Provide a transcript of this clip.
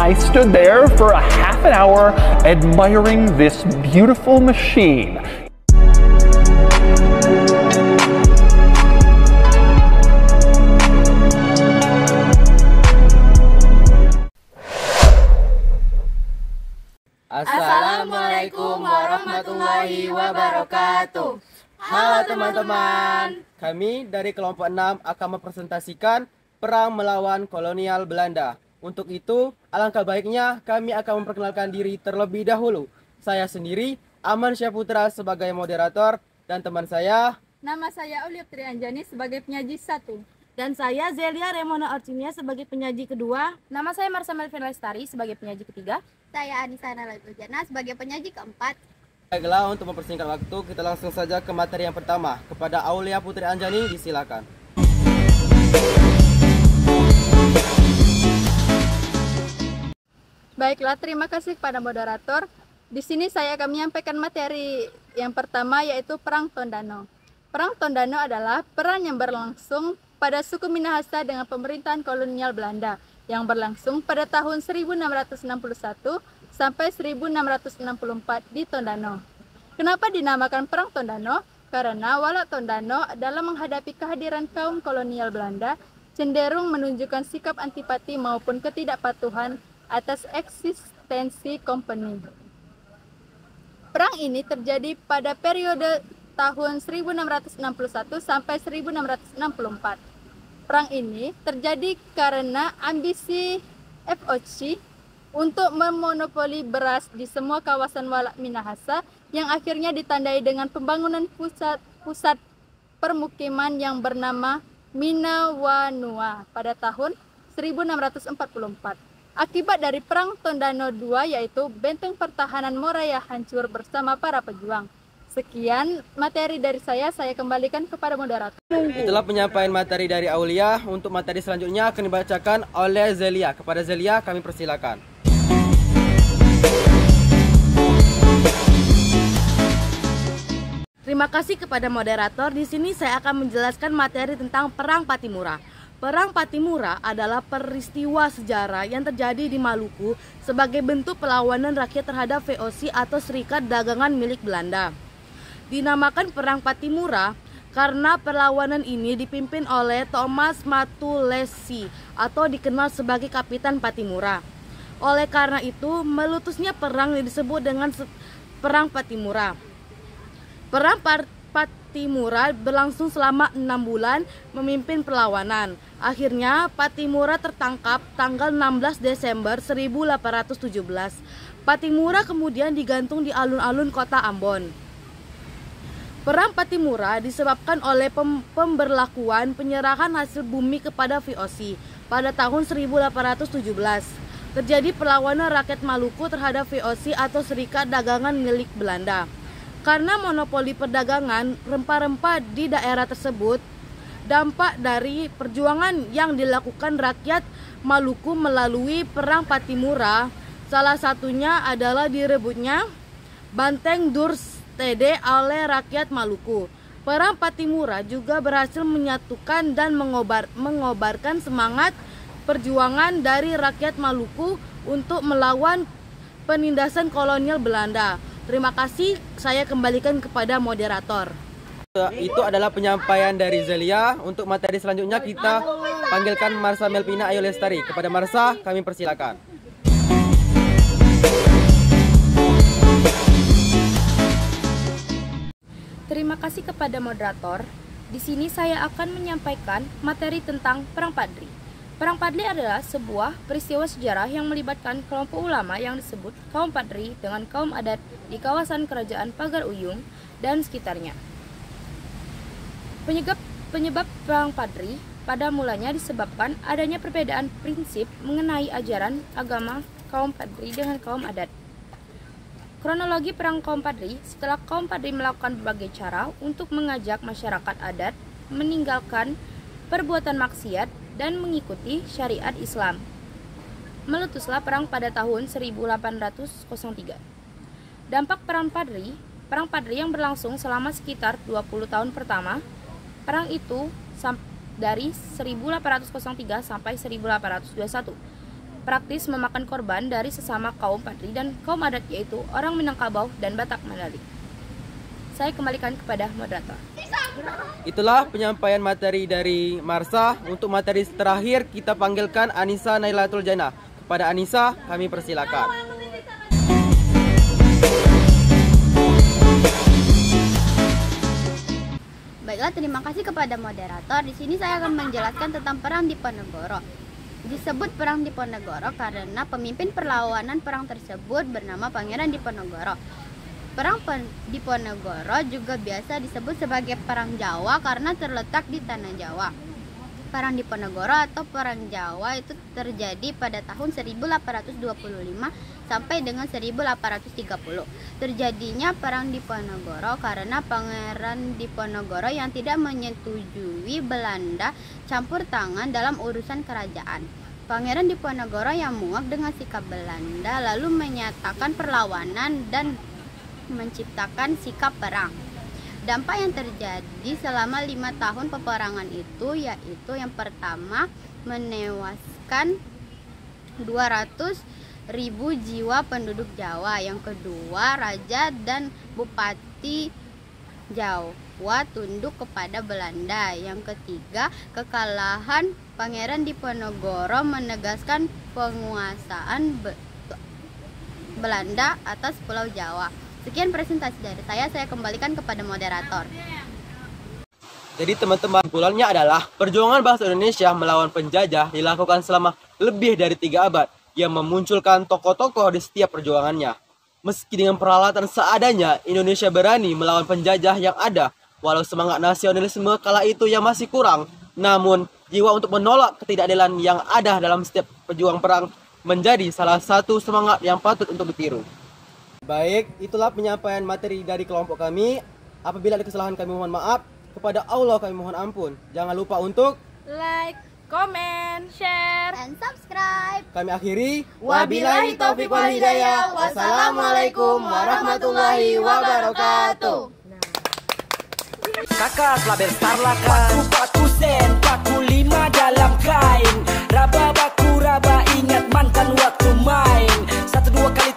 I stood there for a half an hour admiring this beautiful machine. Assalamualaikum warahmatullahi wabarakatuh. Halo teman-teman, kami dari kelompok 6 akan mempresentasikan perang melawan kolonial Belanda. Untuk itu, alangkah baiknya kami akan memperkenalkan diri terlebih dahulu. Saya sendiri, Aman Syahputra sebagai moderator, dan teman saya, nama saya Aulia Trianjani sebagai penyaji 1. Dan saya Zelia Remona Arcinia sebagai penyaji kedua. Nama saya Marsa Melvin Lestari sebagai penyaji ketiga. Saya Anissa Nalajana sebagai penyaji keempat. baiklah, untuk mempersingkat waktu, kita langsung saja ke materi yang pertama. Kepada Aulia Putri Anjani, disilakan. Baiklah, terima kasih kepada moderator. Di sini saya akan menyampaikan materi yang pertama, yaitu Perang Tondano. Perang Tondano adalah perang yang berlangsung pada suku Minahasa dengan pemerintahan kolonial Belanda yang berlangsung pada tahun 1661 sampai 1664 di Tondano. Kenapa dinamakan Perang Tondano? Karena Walak Tondano dalam menghadapi kehadiran kaum kolonial Belanda cenderung menunjukkan sikap antipati maupun ketidakpatuhan atas eksistensi company. Perang ini terjadi pada periode tahun 1661 sampai 1664. Perang ini terjadi karena ambisi FOC untuk memonopoli beras di semua kawasan Walak Minahasa yang akhirnya ditandai dengan pembangunan pusat permukiman yang bernama Minawanua pada tahun 1644. Akibat dari Perang Tondano II yaitu benteng pertahanan Moraya hancur bersama para pejuang. Sekian materi dari saya kembalikan kepada moderator. Itulah penyampaian materi dari Aulia. Untuk materi selanjutnya akan dibacakan oleh Zelia. Kepada Zelia kami persilakan. Terima kasih kepada moderator. Di sini saya akan menjelaskan materi tentang Perang Patimura. Perang Patimura adalah peristiwa sejarah yang terjadi di Maluku sebagai bentuk perlawanan rakyat terhadap VOC atau Serikat Dagangan milik Belanda. Dinamakan Perang Patimura karena perlawanan ini dipimpin oleh Thomas Matulesi atau dikenal sebagai Kapitan Patimura. Oleh karena itu, meletusnya perang disebut dengan Perang Patimura. Perang Patimura berlangsung selama 6 bulan memimpin perlawanan. Akhirnya Patimura tertangkap tanggal 16 Desember 1817. Patimura kemudian digantung di alun-alun kota Ambon. Perang Patimura disebabkan oleh pemberlakuan penyerahan hasil bumi kepada VOC pada tahun 1817. Terjadi perlawanan rakyat Maluku terhadap VOC atau Serikat Dagangan milik Belanda. Karena monopoli perdagangan rempah-rempah di daerah tersebut, dampak dari perjuangan yang dilakukan rakyat Maluku melalui Perang Patimura, salah satunya adalah direbutnya Banteng Durstede oleh rakyat Maluku. Perang Patimura juga berhasil menyatukan dan mengobarkan semangat perjuangan dari rakyat Maluku untuk melawan penindasan kolonial Belanda. Terima kasih, saya kembalikan kepada moderator. Itu adalah penyampaian dari Zelia. Untuk materi selanjutnya kita panggilkan Marsa Melvina Ayu Lestari. Kepada Marsa kami persilakan. Terima kasih kepada moderator. Di sini saya akan menyampaikan materi tentang Perang Padri. Perang Padri adalah sebuah peristiwa sejarah yang melibatkan kelompok ulama yang disebut kaum Padri dengan kaum adat di kawasan kerajaan Pagar Uyung dan sekitarnya. Penyebab Perang Padri pada mulanya disebabkan adanya perbedaan prinsip mengenai ajaran agama kaum Padri dengan kaum adat. Kronologi Perang Kaum Padri: setelah kaum Padri melakukan berbagai cara untuk mengajak masyarakat adat meninggalkan perbuatan maksiat dan mengikuti syariat Islam, meletuslah perang pada tahun 1803. Dampak Perang Padri yang berlangsung selama sekitar 20 tahun pertama. Perang itu dari 1803 sampai 1821. praktis memakan korban dari sesama kaum Padri dan kaum adat, yaitu orang Minangkabau dan Batak Mandali. Saya kembalikan kepada moderator. Itulah penyampaian materi dari Marsha. Untuk materi terakhir kita panggilkan Anissa Nailatul Jannah. Kepada Anissa kami persilakan. Baiklah, terima kasih kepada moderator. Di sini saya akan menjelaskan tentang Perang Diponegoro. Disebut Perang Diponegoro karena pemimpin perlawanan perang tersebut bernama Pangeran Diponegoro. Perang Diponegoro juga biasa disebut sebagai Perang Jawa karena terletak di tanah Jawa. Perang Diponegoro atau Perang Jawa itu terjadi pada tahun 1825 sampai dengan 1830. Terjadinya Perang Diponegoro karena Pangeran Diponegoro yang tidak menyetujui Belanda campur tangan dalam urusan kerajaan. Pangeran Diponegoro yang muak dengan sikap Belanda lalu menyatakan perlawanan dan menciptakan sikap perang. Dampak yang terjadi selama 5 tahun peperangan itu yaitu yang pertama menewaskan 200.000 jiwa penduduk Jawa, yang kedua raja dan bupati Jawa tunduk kepada Belanda, yang ketiga kekalahan Pangeran Diponegoro menegaskan penguasaan Belanda atas Pulau Jawa. Sekian presentasi dari saya kembalikan kepada moderator. Jadi teman-teman, kesimpulannya adalah perjuangan bangsa Indonesia melawan penjajah dilakukan selama lebih dari 3 abad yang memunculkan tokoh-tokoh di setiap perjuangannya. Meski dengan peralatan seadanya, Indonesia berani melawan penjajah yang ada. Walau semangat nasionalisme kala itu yang masih kurang, namun jiwa untuk menolak ketidakadilan yang ada dalam setiap pejuang perang menjadi salah satu semangat yang patut untuk ditiru. Baik, itulah penyampaian materi dari kelompok kami. Apabila ada kesalahan kami mohon maaf. Kepada Allah kami mohon ampun. Jangan lupa untuk Like, comment, share, And subscribe. kami akhiri. Wabillahi taufiq wal hidayah. Wassalamualaikum warahmatullahi wabarakatuh. Kakak label Starlaka, paku sen, paku 5 dalam kain. Raba baku raba, ingat mantan waktu main. 1 2 kali